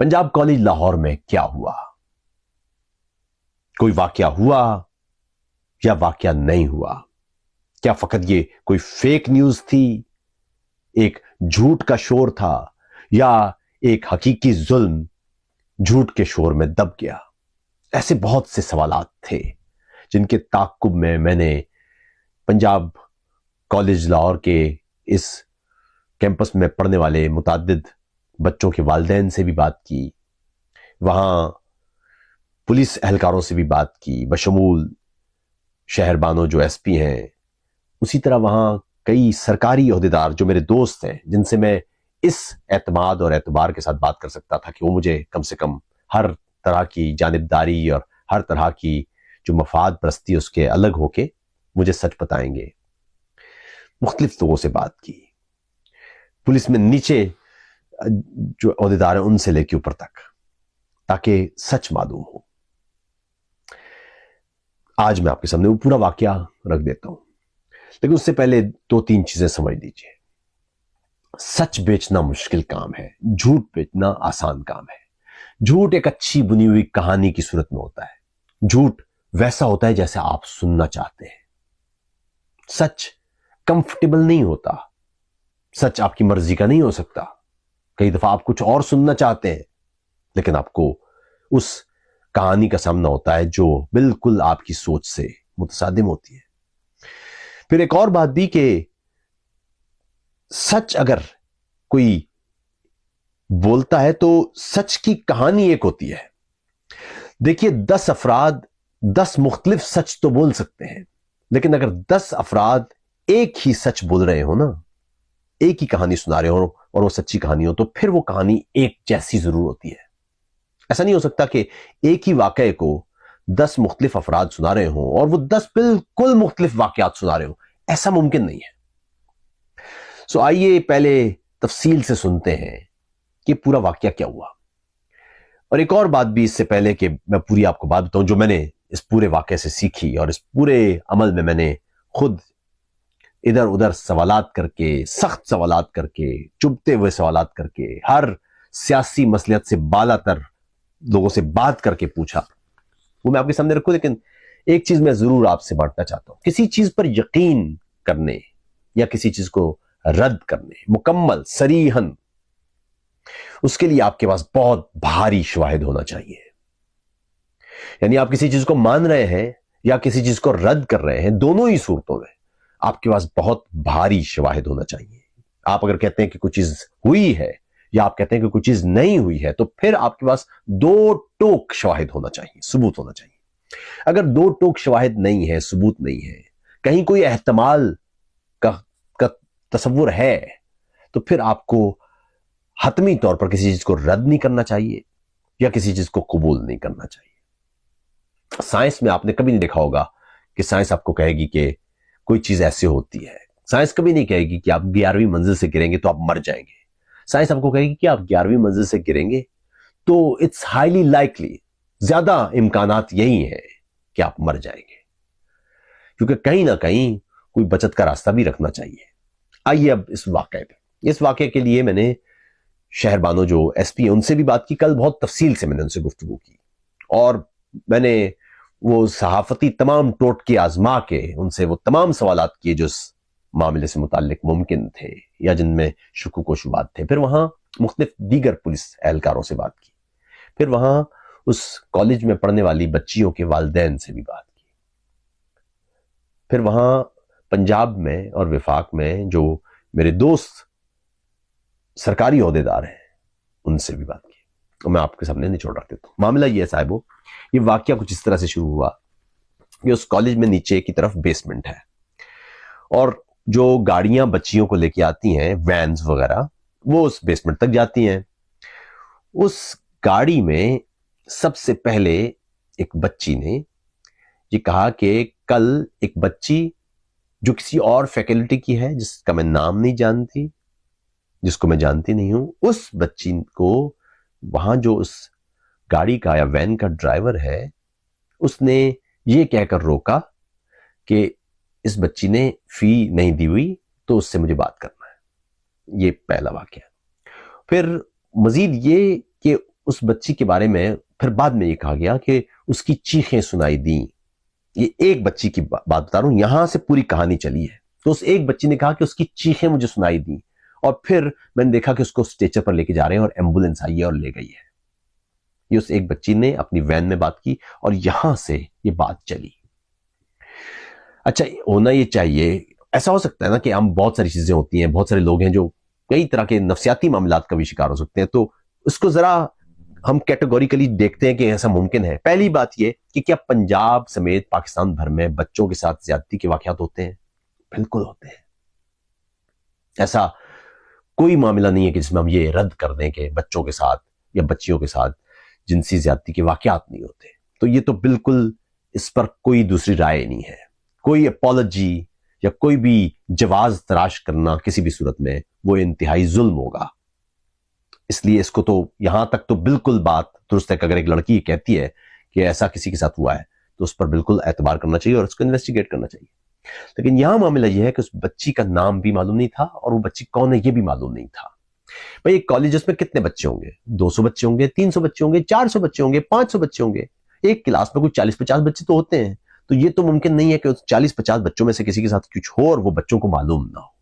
Punjab college Lahore में क्या हुआ? कोई वाकया हुआ या वाकया नहीं हुआ? क्या फकत ये कोई फेक न्यूज थी, एक झूठ का शोर था, या एक हकीकी जुल्म झूठ के शोर में दब गया? ऐसे बहुत से सवालात थे जिनके ताक़ुब में मैंने पंजाब कॉलेज लाहौर के इस कैंपस में पढ़ने वाले मुतअद्दिद बच्चों के वालिदैन से भी बात की, वहां पुलिस एहलकारों से भी बात की, बशमूल शहरबानो जो एसपी हैं, उसी तरह वहां कई सरकारी ओहदेदार जो मेरे दोस्त हैं, जिनसे मैं इस एतमाद और एतबार के साथ बात कर सकता था कि वो मुझे कम से कम हर तरह की जानिबदारी और हर तरह की जो मफाद परस्ती उसके अलग होके मुझे सच बताएंगे। मुख्तलिफ लोगों से बात की, पुलिस में नीचे जो ओहदेदार हैं उनसे लेके ऊपर तक, ताकि सच मालूम हो। आज मैं आपके सामने वो पूरा वाकया रख देता हूं, लेकिन उससे पहले दो तीन चीजें समझ लीजिए। सच बेचना मुश्किल काम है, झूठ बेचना आसान काम है। झूठ एक अच्छी बुनी हुई कहानी की सूरत में होता है। झूठ वैसा होता है जैसे आप सुनना चाहते हैं। सच कंफर्टेबल नहीं होता, सच आपकी मर्जी का नहीं हो सकता। कई दफा आप कुछ और सुनना चाहते हैं, लेकिन आपको उस कहानी का सामना होता है जो बिल्कुल आपकी सोच से मुतसादिम होती है। फिर एक और बात भी कि सच अगर कोई बोलता है तो सच की कहानी एक होती है। देखिए, 10 अफराद 10 मुख्तलिफ सच तो बोल सकते हैं, लेकिन अगर 10 अफराद एक ही सच बोल रहे हो ना, एक ही कहानी सुना रहे हो और वो सच्ची कहानी हो, तो फिर वो कहानी एक जैसी जरूर होती है। ऐसा नहीं हो सकता कि एक ही वाकये को 10 मुख्तलिफ अफराद सुना रहे हो और वो 10 बिल्कुल मुख्तलिफ वाकयात सुना रहे हो। ऐसा मुमकिन नहीं है। सो आइए पहले तफसील से सुनते हैं कि पूरा वाकया क्या हुआ। और एक और बात भी इससे पहले कि मैं पूरी आपको बात बताऊं जो मैंने इस पूरे वाकये से सीखी, और इस पूरे अमल में मैंने खुद इधर उधर सवालात करके, सख्त सवालात करके, चुभते हुए सवालात करके, हर सियासी मसलियत से बालातर लोगों से बात करके पूछा, वो मैं आपके सामने रखूं। लेकिन एक चीज मैं जरूर आपसे बांटना चाहता हूं। किसी चीज पर यकीन करने या किसी चीज को रद्द करने, मुकम्मल सरीहन, उसके लिए आपके पास बहुत भारी शवाहिद होना चाहिए। यानी आप किसी चीज को मान रहे हैं या किसी चीज को रद्द कर रहे हैं, दोनों ही सूरतों में आपके पास बहुत भारी शवाहिद होना चाहिए। आप अगर कहते हैं कि कुछ चीज हुई है या आप कहते हैं कि कुछ चीज नहीं हुई है, तो फिर आपके पास 2 टोक शवाहिद होना चाहिए, सबूत होना चाहिए। अगर 2 टोक शवाहिद नहीं है, सबूत नहीं है, कहीं कोई एहतमाल का तसव्वुर है, तो फिर आपको हतमी तौर पर किसी चीज को रद्द नहीं करना चाहिए या किसी चीज को कबूल नहीं करना चाहिए। साइंस में आपने कभी नहीं देखा होगा कि साइंस आपको कहेगी कि कोई चीज ऐसे होती है। साइंस कभी नहीं कहेगी कि आप 11वीं मंजिल से गिरेंगे तो आप मर जाएंगे। साइंस आपको कहेगी कि आप 11वीं मंजिल से गिरेंगे तो इट्स हाईली लाइकली, ज्यादा इम्कानात यही है कि आप मर जाएंगे, क्योंकि कहीं ना कहीं कोई बचत का रास्ता भी रखना चाहिए। आइए अब इस वाकये पे। इस वाकये के लिए मैंने शहरबानो जो एसपी है उनसे भी बात की। कल बहुत तफसील से मैंने उनसे गुफ्तगू की और मैंने वो सहाफती तमाम टोटके आजमा के उनसे वो तमाम सवालात किए जो इस मामले से मुताल्लिक मुमकिन थे या जिनमें शुकूक व शुबात थे। फिर वहां मुख्तलिफ दीगर पुलिस एहलकारों से बात की। फिर वहां उस कॉलेज में पढ़ने वाली बच्चियों के वालिदैन से भी बात की। फिर वहां पंजाब में और विफाक में जो मेरे दोस्त सरकारी ओहदेदार हैं उनसे भी बात की। और मैं आपके सामने निचोड़ रख देता हूं। मामला ये है साहिबो, ये वाकया कुछ इस तरह से शुरू हुआ कि उस कॉलेज में नीचे की तरफ बेसमेंट है और जो गाड़ियां बच्चियों को लेके आती हैं, वैन्स वगैरह, वो उस बेसमेंट तक जाती हैं। उस गाड़ी में सबसे पहले एक बच्ची ने ये कहा कि कल एक बच्ची जो किसी और फैकल्टी की है, जिसका मैं नाम नहीं जानती, जिसको मैं जानती नहीं हूं, उस बच्ची को वहां जो उस गाड़ी का या वैन का ड्राइवर है, उसने ये कहकर रोका कि इस बच्ची ने फी नहीं दी हुई तो उससे मुझे बात करना है। ये पहला वाकया। फिर मजीद ये कि उस बच्ची के बारे में फिर बाद में ये कहा गया कि उसकी चीखें सुनाई दी। ये एक बच्ची की बात बता रहा हूं, यहां से पूरी कहानी चली है। तो उस एक बच्ची ने कहा कि उसकी चीखें मुझे सुनाई दी, और फिर मैंने देखा कि उसको स्ट्रेचर पर लेके जा रहे हैं और एम्बुलेंस आई है और ले गई है। ये उस एक बच्ची ने अपनी वैन में बात की और यहां से ये बात चली। अच्छा, होना ये चाहिए, ऐसा हो सकता है ना कि हम बहुत सारी चीजें होती हैं, बहुत सारे लोग हैं जो कई तरह के नफसियाती मामलात का भी शिकार हो सकते हैं, तो उसको जरा हम कैटेगोरिकली देखते हैं कि ऐसा मुमकिन है। पहली बात यह कि क्या पंजाब समेत पाकिस्तान भर में बच्चों के साथ ज्यादती के वाकयात होते हैं? बिल्कुल होते हैं। ऐसा कोई मामला नहीं है कि जिसमें हम ये रद्द कर दें कि बच्चों के साथ या बच्चियों के साथ जिनसी ज्यादती के वाकयात नहीं होते। तो ये तो बिल्कुल, इस पर कोई दूसरी राय नहीं है। कोई अपॉलॉजी या कोई भी जवाज तराश करना किसी भी सूरत में वो इंतहाई जुल्म होगा। इसलिए इसको तो यहां तक तो बिल्कुल बात दुरुस्त है कि अगर एक लड़की कहती है कि ऐसा किसी के साथ हुआ है तो उस पर बिल्कुल एतबार करना चाहिए और उसको इन्वेस्टिगेट करना चाहिए। लेकिन यहां मामला यह है कि उस बच्ची का नाम भी मालूम नहीं था और वो बच्ची कौन है ये भी मालूम नहीं था। भाई, एक कॉलेज में कितने बच्चे होंगे? 200 बच्चे होंगे, 300 बच्चे होंगे, 400 बच्चे होंगे, 500 बच्चे होंगे। एक क्लास में कुछ 40-50 बच्चे तो होते हैं। तो ये तो मुमकिन नहीं है कि 40-50 बच्चों में से किसी के साथ कुछ हो और वो बच्चों को मालूम ना हो।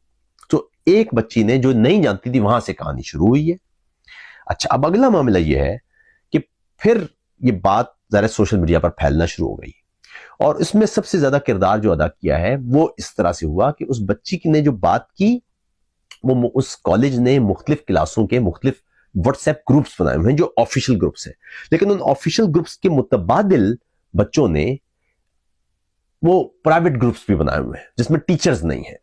तो एक बच्ची ने जो नहीं जानती थी, वहां से कहानी शुरू हुई है। अच्छा, अब अगला मामला यह है कि फिर ये बात ज़रा सोशल मीडिया पर फैलना शुरू हो गई और इसमें सबसे ज्यादा किरदार जो अदा किया है वो इस तरह से हुआ कि उस बच्ची ने जो बात की, वो उस कॉलेज ने मुख्तलिफ क्लासों के मुख्तलिफ व्हाट्सएप ग्रुप्स बनाए हुए हैं जो ऑफिशियल ग्रुप्स हैं। लेकिन उन ऑफिशियल ग्रुप्स के मुतबादिल बच्चों ने वो प्राइवेट ग्रुप्स भी बनाए हुए हैं जिसमें टीचर्स नहीं है।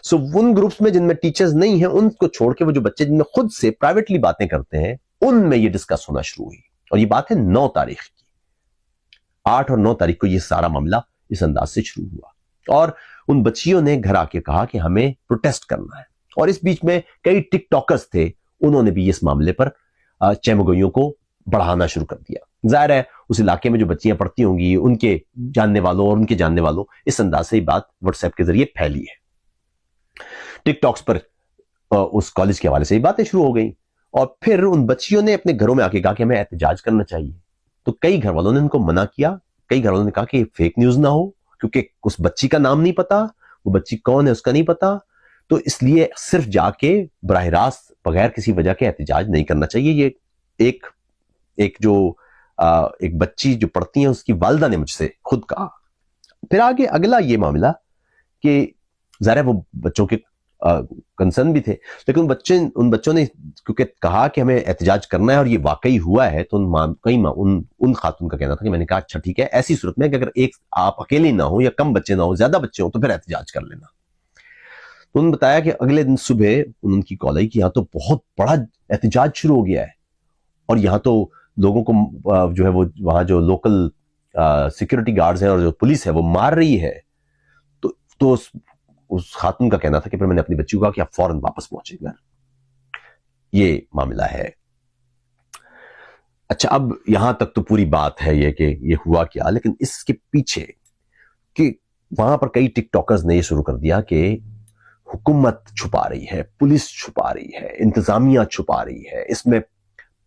सो उन ग्रुप्स में जिनमें टीचर्स नहीं है, उनको छोड़ के वो जो बच्चे जिनमें खुद से प्राइवेटली बातें करते हैं, उनमें ये डिस्कस होना शुरू हुई। और ये बात है 9 तारीख की। 8 और 9 तारीख को ये सारा मामला इस अंदाज से शुरू हुआ और उन बच्चियों ने घर आके कहा कि हमें प्रोटेस्ट करना है। और इस बीच में कई टिकटॉकर्स थे, उन्होंने भी इस मामले पर चहमगोइयों को बढ़ाना शुरू कर दिया। जाहिर है उस इलाके में जो बच्चियां पढ़ती होंगी, उनके जानने वालों और उनके जानने वालों, इस अंदाज से ये बात व्हाट्सएप के जरिए फैली है। टिकटॉक्स पर उस कॉलेज के हवाले से ये बातें शुरू हो गई और फिर उन बच्चियों ने अपने घरों में आके कहा कि हमें एहतजाज करना चाहिए। तो कई घर वालों ने उनको मना किया, कई घर वालों ने कहा कि फेक न्यूज ना हो, क्योंकि उस बच्ची का नाम नहीं पता, वो बच्ची कौन है उसका नहीं पता, तो इसलिए सिर्फ जाके बराह रास्त बगैर किसी वजह के एहतजाज नहीं करना चाहिए। ये एक बच्ची जो पढ़ती है उसकी वालिदा ने मुझसे खुद कहा। फिर आगे अगला ये मामला कि ज़ाहिर वो बच्चों के कंसर्न भी थे, लेकिन उन बच्चों ने क्योंकि कहा कि हमें एहतजाज करना है और ये वाकई हुआ है, तो उन खातून का कहना था कि मैंने कहा अच्छा ठीक है, ऐसी सूरत में कि अगर एक आप अकेले ना हो या कम बच्चे ना हो, ज्यादा बच्चे हो, तो फिर एहतजाज कर लेना। तो उन्होंने बताया कि अगले दिन सुबह उनकी कॉल आई कि यहाँ तो बहुत बड़ा एहतजाज शुरू हो गया है और यहाँ तो लोगों को जो है वो वहां जो लोकल सिक्योरिटी गार्ड्स हैं और जो पुलिस है वो मार रही है। तो उस खातून का कहना था कि फिर मैंने अपनी बच्ची को कहा कि आप फौरन वापस पहुंचे घर। ये मामला है। अच्छा, अब यहां तक तो पूरी बात है ये कि ये हुआ क्या, लेकिन इसके पीछे कि वहां पर कई टिकटॉकर्स ने ये शुरू कर दिया कि हुकूमत छुपा रही है, पुलिस छुपा रही है, इंतजामिया छुपा रही है, इसमें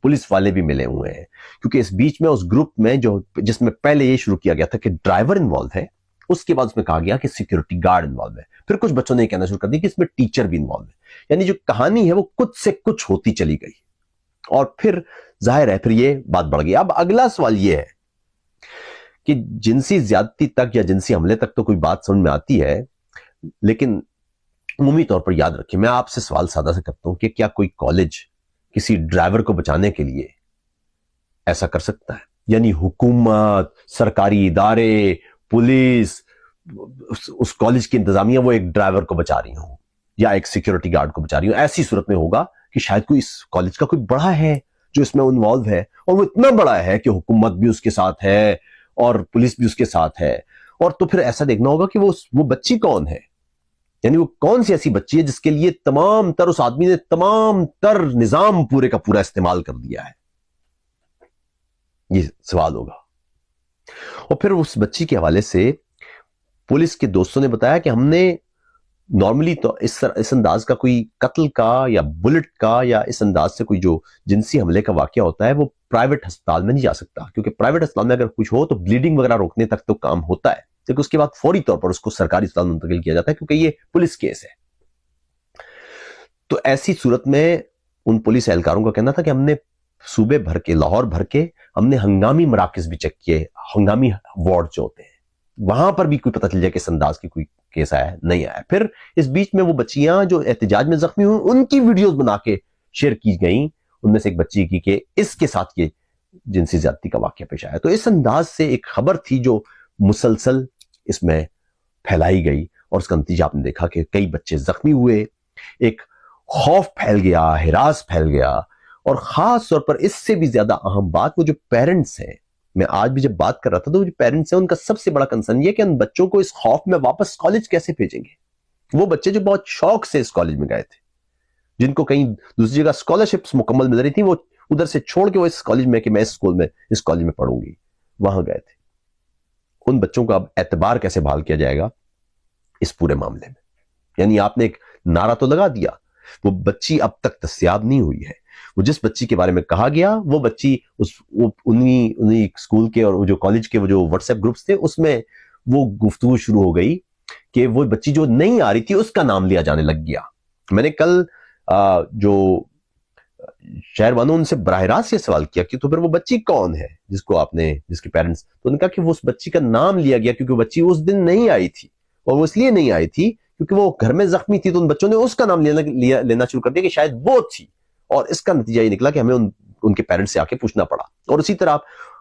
पुलिस वाले भी मिले हुए हैं। क्योंकि इस बीच में उस ग्रुप में जिसमें पहले ये शुरू किया गया था कि ड्राइवर इन्वॉल्व है, उसके बाद उसमें कहा गया कि सिक्योरिटी गार्ड इन्वॉल्व है। फिर कुछ बच्चों ने कहना शुरू कर दिया कि इसमें टीचर भी इन्वॉल्व है। यानी जो कहानी है वो कुछ से कुछ होती चली गई और फिर जाहिर है फिर ये बात बढ़ गई। अब अगला सवाल ये है कि जिनसी ज्यादती तक या जिनसी हमले तक तो कोई बात समझ में आती है, लेकिन उमूमी तौर पर याद रखिए, मैं आपसे सवाल सादा से करता हूं कि क्या कोई कॉलेज किसी ड्राइवर को बचाने के लिए ऐसा कर सकता है? यानी हुकूमत, सरकारी इदारे, पुलिस, उस कॉलेज की इंतजामिया वो एक ड्राइवर को बचा रही हो या एक सिक्योरिटी गार्ड को बचा रही हो, ऐसी सूरत में होगा कि शायद कोई इस कॉलेज का कोई बड़ा है जो इसमें इन्वॉल्व है और वो इतना बड़ा है कि हुकूमत भी उसके साथ है और पुलिस भी उसके साथ है। और तो फिर ऐसा देखना होगा कि वो बच्ची कौन है, यानी वो कौन सी ऐसी बच्ची है जिसके लिए उस आदमी ने तमाम तर निजाम पूरे का पूरा इस्तेमाल कर दिया है। ये सवाल होगा। और फिर उस बच्ची के हवाले से पुलिस के दोस्तों ने बताया कि हमने نارملی تو اس انداز کا کوئی قتل کا یا بلٹ کا یا اس انداز سے کوئی جو جنسی حملے کا واقعہ ہوتا ہے وہ پرائیویٹ ہسپتال میں نہیں جا سکتا، کیونکہ پرائیویٹ ہسپتال میں اگر کچھ ہو تو بلیڈنگ وغیرہ روکنے تک تو کام ہوتا ہے، لیکن اس کے بعد فوری طور پر اس کو سرکاری ہسپتال منتقل کیا جاتا ہے کیونکہ یہ پولیس کیس ہے۔ تو ایسی صورت میں ان پولیس اہلکاروں کا کہنا تھا کہ ہم نے صوبے بھر کے، لاہور بھر کے ہم نے ہنگامی مراکز بھی چیک کیے، ہنگامی وارڈ جو ہوتے ہیں وہاں پر بھی کوئی پتہ چل جائے کہ اس انداز کی کوئی کیس آیا ہے، نہیں آیا۔ پھر اس بیچ میں وہ بچیاں جو احتجاج میں زخمی ہوئی ان کی ویڈیوز بنا کے شیئر کی گئیں، ان میں سے ایک بچی کی کہ اس کے ساتھ یہ جنسی زیادتی کا واقعہ پیش آیا۔ تو اس انداز سے ایک خبر تھی جو مسلسل اس میں پھیلائی گئی، اور اس کا نتیجہ آپ نے دیکھا کہ کئی بچے زخمی ہوئے، ایک خوف پھیل گیا، ہراس پھیل گیا، اور خاص طور پر اس سے بھی زیادہ اہم بات وہ جو پیرنٹس ہیں، میں آج بھی جب بات کر رہا تھا تو وہ جو پیرنٹس ہیں ان کا سب سے بڑا کنسرن یہ کہ ان بچوں کو اس خوف میں واپس کالج کیسے بھیجیں گے۔ وہ بچے جو بہت شوق سے اس کالج میں گئے تھے، جن کو کہیں دوسری جگہ اسکالرشپس مکمل مل رہی تھی، وہ ادھر سے چھوڑ کے وہ اس کالج میں کہ میں اس کالج میں پڑھوں گی، وہاں گئے تھے۔ ان بچوں کا اب اعتبار کیسے بحال کیا جائے گا اس پورے معاملے میں؟ یعنی آپ نے ایک نعرہ تو لگا دیا، وہ بچی اب تک دستیاب نہیں ہوئی ہے۔ وہ جس بچی کے بارے میں کہا گیا وہ بچی انہی اسکول کے اور جو کالج کے وہ جو واٹس ایپ گروپس تھے اس میں وہ گفتگو شروع ہو گئی کہ وہ بچی جو نہیں آ رہی تھی اس کا نام لیا جانے لگ گیا۔ میں نے کل جو شہر والوں ان سے براہ راست یہ سوال کیا کہ تو پھر وہ بچی کون ہے جس کے پیرنٹس، تو انہوں نے کہا کہ وہ اس بچی کا نام لیا گیا کیونکہ وہ بچی اس دن نہیں آئی تھی، اور وہ اس لیے نہیں آئی تھی کیونکہ وہ گھر میں زخمی تھی، تو ان بچوں نے اس کا نام لینا شروع کر دیا کہ شاید وہ تھی، اور اس کا نتیجہ یہ نکلا کہ ہمیں ان کے پیرنٹس سے آ کے پوچھنا پڑا۔ اور اسی طرح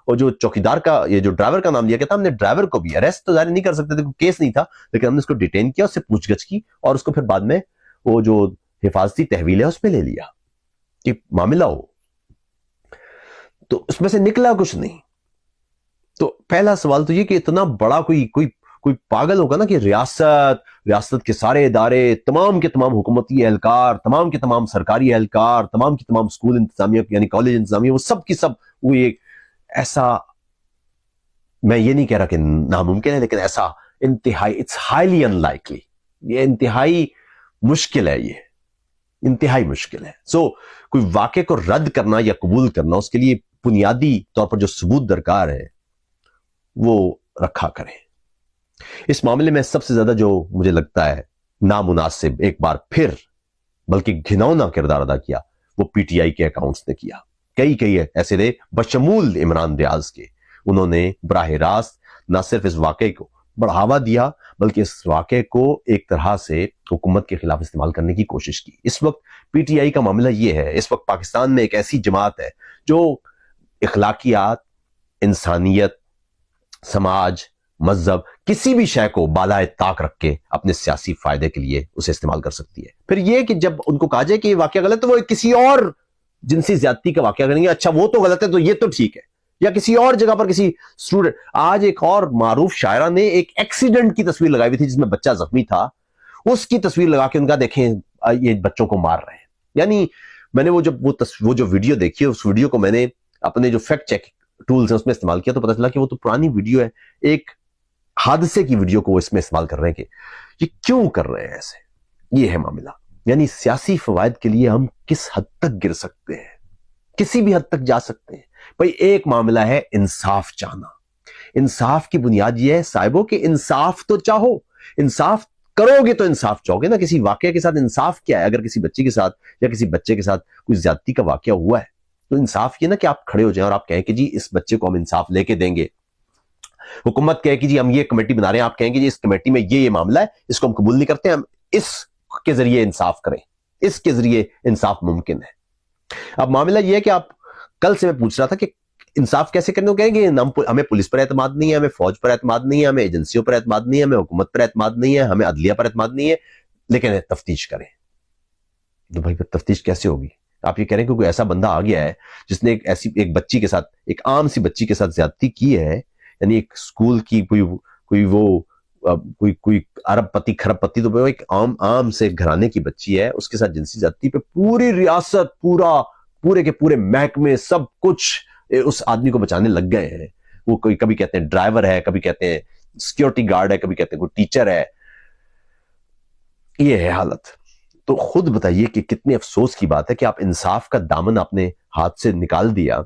وہ جو چوکیدار کا یہ جو ڈرائیور کا نام لیا گیا تھا، ہم نے ڈرائیور کو بھی اریسٹ تو ظاہر نہیں کر سکتے تھے، کیس نہیں تھا، لیکن ہم نے اس کو ڈیٹین کیا، اس سے پوچھ گچھ کی، اور اس کو پھر بعد میں وہ جو حفاظتی تحویل ہے اس میں لے لیا کہ معاملہ ہو، تو اس میں سے نکلا کچھ نہیں۔ تو پہلا سوال تو یہ کہ اتنا بڑا کوئی پاگل ہوگا نا کہ ریاست کے سارے ادارے، تمام کے تمام حکومتی اہلکار، تمام کے تمام سرکاری اہلکار، تمام کی تمام اسکول انتظامیہ یعنی کالج انتظامیہ، وہ سب کی سب وہ ایک ایسا، میں یہ نہیں کہہ رہا کہ ناممکن ہے، لیکن ایسا انتہائی اٹس ہائیلی ان لائکلی، یہ انتہائی مشکل ہے، یہ انتہائی مشکل ہے۔ سو کوئی واقعے کو رد کرنا یا قبول کرنا، اس کے لیے بنیادی طور پر جو ثبوت درکار ہے وہ رکھا کریں۔ اس معاملے میں سب سے زیادہ جو مجھے لگتا ہے نامناسب، ایک بار پھر بلکہ گھناؤنا کردار ادا کیا، وہ پی ٹی آئی کے اکاؤنٹس نے کیا۔ کئی ایسے رہے بشمول عمران ریاض کے، انہوں نے براہ راست نہ صرف اس واقعے کو بڑھاوا دیا بلکہ اس واقعے کو ایک طرح سے حکومت کے خلاف استعمال کرنے کی کوشش کی۔ اس وقت پی ٹی آئی کا معاملہ یہ ہے، اس وقت پاکستان میں ایک ایسی جماعت ہے جو اخلاقیات، انسانیت، سماج، مذہب، کسی بھی شے کو بالائے طاق رکھ کے اپنے سیاسی فائدے کے لیے اسے استعمال کر سکتی ہے۔ پھر یہ کہ جب ان کو کہا جائے کہ یہ واقعہ غلط ہے، وہ کسی اور جنسی زیادتی کا واقعہ کریں گے، اچھا وہ تو غلط ہے تو یہ تو ٹھیک ہے، یا کسی اور جگہ پر کسی اسٹوڈنٹ۔ آج ایک اور معروف شاعرہ نے ایک ایکسیڈنٹ کی تصویر لگائی ہوئی تھی جس میں بچہ زخمی تھا، اس کی تصویر لگا کے ان کا دیکھیں یہ بچوں کو مار رہے ہیں۔ یعنی میں نے وہ جو ویڈیو دیکھی ہے، اس ویڈیو کو میں نے اپنے جو فیکٹ چیک ٹولز ہیں اس میں استعمال کیا، تو پتہ چلا کہ وہ تو پرانی ویڈیو ہے، ایک حادثے کی ویڈیو کو وہ اس میں استعمال کر رہے ہیں کہ یہ کیوں کر رہے ہیں ایسے۔ یہ ہے معاملہ، یعنی سیاسی فوائد کے لیے ہم کس حد تک گر سکتے ہیں، کسی بھی حد تک جا سکتے ہیں۔ بھئی ایک معاملہ ہے انصاف چاہنا، انصاف کی بنیاد یہ ہے صاحبوں کہ انصاف تو چاہو، انصاف کرو گے تو انصاف چاہو گے نا۔ کسی واقعے کے ساتھ انصاف کیا ہے؟ اگر کسی بچی کے ساتھ یا کسی بچے کے ساتھ کوئی زیادتی کا واقعہ ہوا ہے تو انصاف یہ نا کہ آپ کھڑے ہو جائیں اور آپ کہیں کہ جی اس بچے کو ہم انصاف لے کے دیں گے۔ حکومت کہے کہ جی ہم یہ کمیٹی بنا رہے ہیں، آپ کہیں گے جی اس کمیٹی میں یہ معاملہ ہے، اس کو ہم قبول نہیں کرتے، ہم اس کے ذریعے انصاف کریں، اس کے ذریعے انصاف ممکن ہے۔ اب معاملہ یہ ہے کہ آپ کل سے میں پوچھ رہا تھا کہ انصاف کیسے کرنے کو کہیں گے، ہمیں پولیس پر اعتماد نہیں ہے، ہمیں فوج پر اعتماد نہیں ہے، ہمیں ایجنسیوں پر اعتماد نہیں ہے، ہمیں حکومت پر اعتماد نہیں ہے، ہمیں عدلیہ پر اعتماد نہیں ہے، لیکن تفتیش کریں۔ تو بھائی تفتیش کیسے ہوگی؟ آپ یہ کہہ رہے ہیں کہ کوئی ایسا بندہ آ گیا ہے جس نے ایک بچی کے ساتھ، ایک عام سی بچی کے ساتھ زیادتی کی ہے، یعنی ایک اسکول کی کوئی ارب پتی کھرب پتی، تو ایک عام سے گھرانے کی بچی ہے، اس کے ساتھ جنسی زیادتی پہ پوری ریاست، پورے کے پورے محکمے، سب کچھ اس آدمی کو بچانے لگ گئے ہیں۔ وہ کبھی کہتے ہیں ڈرائیور ہے، کبھی کہتے ہیں سیکیورٹی گارڈ ہے، کبھی کہتے ہیں کوئی ٹیچر ہے۔ یہ ہے حالت. تو خود بتائیے کہ کتنے افسوس کی بات ہے کہ آپ انصاف کا دامن اپنے ہاتھ سے نکال دیا